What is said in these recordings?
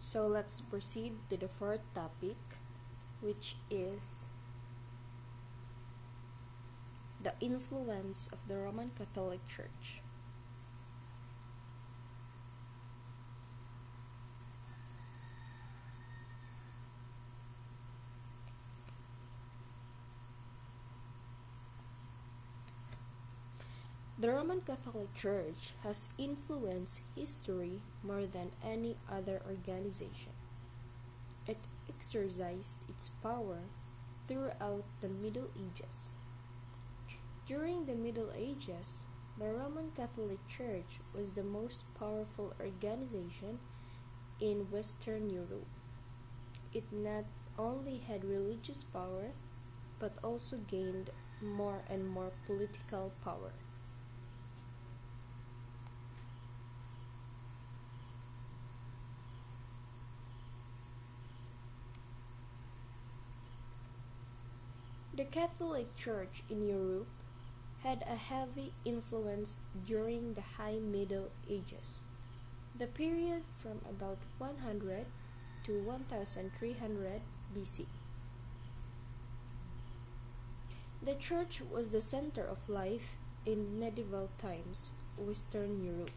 So let's proceed to the fourth topic, which is the influence of the Roman Catholic Church. The Roman Catholic Church has influenced history more than any other organization. It exercised its power throughout the Middle Ages. During the Middle Ages, the Roman Catholic Church was the most powerful organization in Western Europe. It not only had religious power, but also gained more and more political power. The Catholic Church in Europe had a heavy influence during the High Middle Ages, the period from about 100 to 1300 BC. The church was the center of life in medieval times, Western Europe.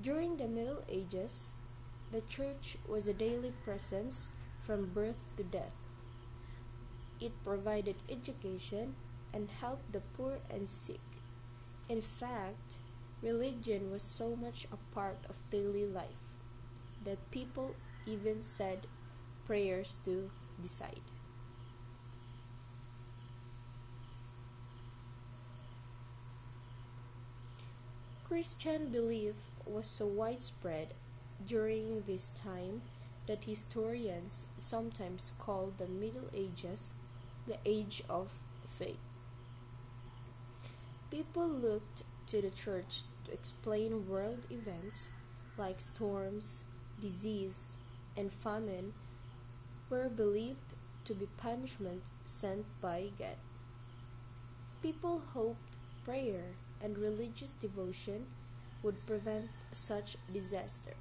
During the Middle Ages, the church was a daily presence from birth to death. It provided education and helped the poor and sick. In fact, religion was so much a part of daily life that people even said prayers to decide. Christian belief was so widespread during this time that historians sometimes call the Middle Ages the Age of Faith. People looked to the church to explain world events like storms, disease, and famine were believed to be punishment sent by God. People hoped prayer and religious devotion would prevent such disaster.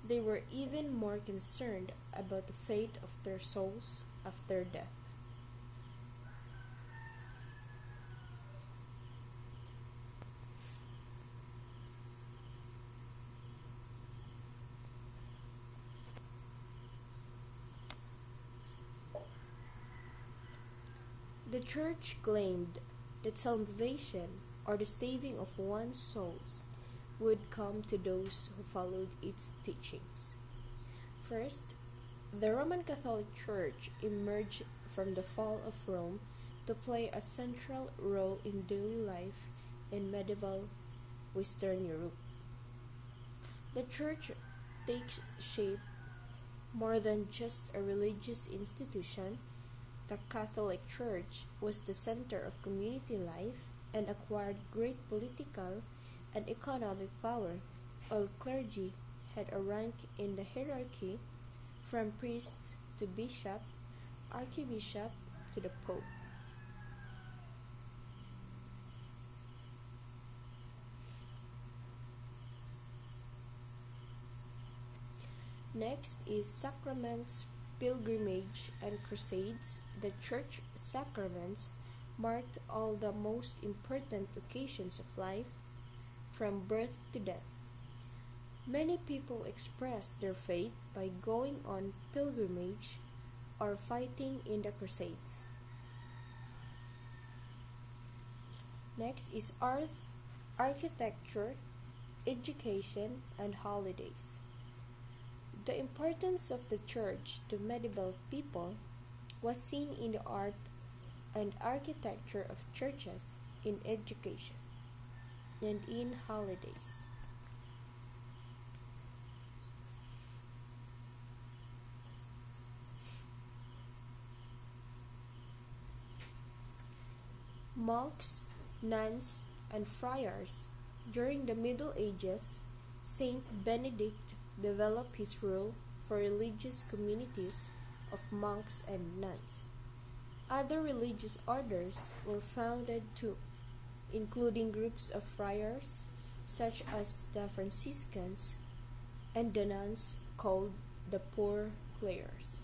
They were even more concerned about the fate of their souls after death. The church claimed that salvation, or the saving of one's souls, would come to those who followed its teachings. First, the Roman Catholic Church emerged from the fall of Rome to play a central role in daily life in medieval Western Europe. The church takes shape more than just a religious institution. The Catholic Church was the center of community life and acquired great political and economic power. All clergy had a rank in the hierarchy, from priests to bishop, archbishop to the pope. Next is sacraments, pilgrimage, and crusades. The church sacraments marked all the most important occasions of life, from birth to death. Many people expressed their faith by going on pilgrimage or fighting in the crusades. Next is art, architecture, education, and holidays. The importance of the church to medieval people was seen in the art and architecture of churches, in education, and in holidays. Monks, nuns, and friars. During the Middle Ages, Saint Benedict developed his rule for religious communities of monks and nuns. Other religious orders were founded too, including groups of friars such as the Franciscans, and the nuns called the poor clares.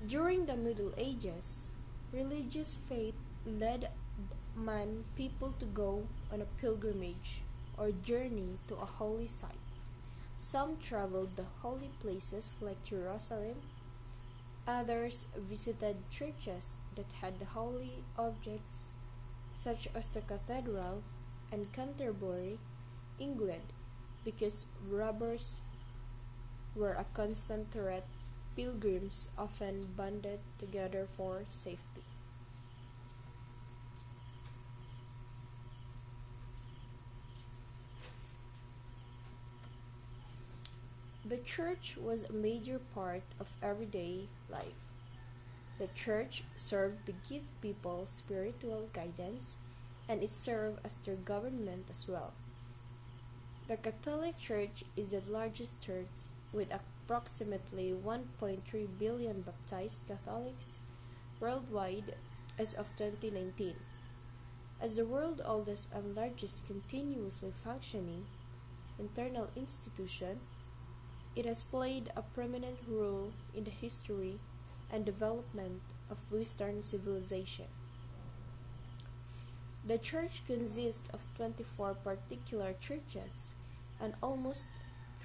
During the Middle Ages, religious faith led people to go on a pilgrimage or journey to a holy site. Some traveled the holy places like Jerusalem, others visited churches that had holy objects such as the cathedral and Canterbury, England, because robbers were a constant threat. Pilgrims often banded together for safety. The church was a major part of everyday life. The church served to give people spiritual guidance, and it served as their government as well. The Catholic Church is the largest church with approximately 1.3 billion baptized Catholics worldwide as of 2019. As the world's oldest and largest continuously functioning internal institution, it has played a prominent role in the history and development of Western civilization. The church consists of 24 particular churches and almost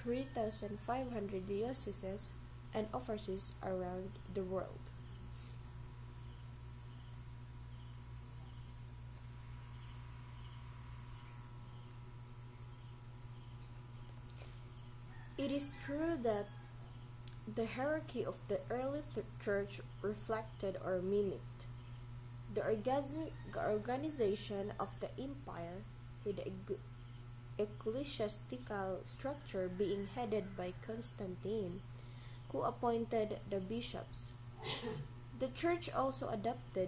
3,500 dioceses and offices around the world. It is true that the hierarchy of the early church reflected or mimicked the organization of the empire, with the ecclesiastical structure being headed by Constantine, who appointed the bishops. The church also adopted